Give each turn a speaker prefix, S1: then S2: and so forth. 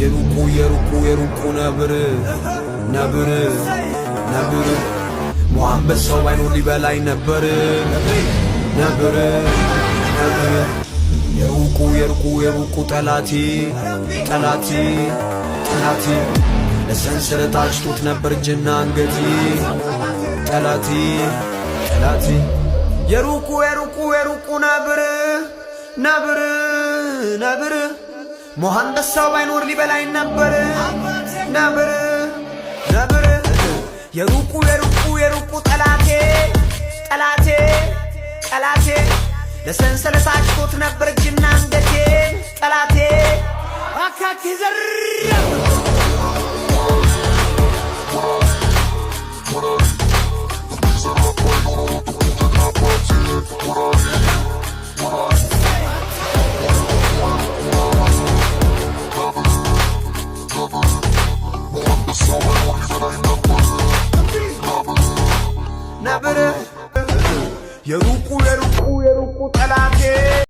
S1: የሩቁ ነብር ነብር ነብር አንበሳው ባይኖር ሊበላኝ ነበር ነብር ነብር የሩቁ ጠላቴ ጠላቴ ጠላቴ ለሰንሰለት አጭቶት ነበር እጅና አንገቴ ጠላቴ ጠላቴ የሩቁ ነብር ነብር ነብር አንበሳው ባይኖር ሊበላኝ ነበር ነብር ነብር የሩቁ ጠላቴ ጠላቴ ጠላቴ ለሰንሰለት አጭቶት ነበር እጅና አንገቴ ጠላቴ አካኪ ዘር ነብር የሩቁ ጠላቴ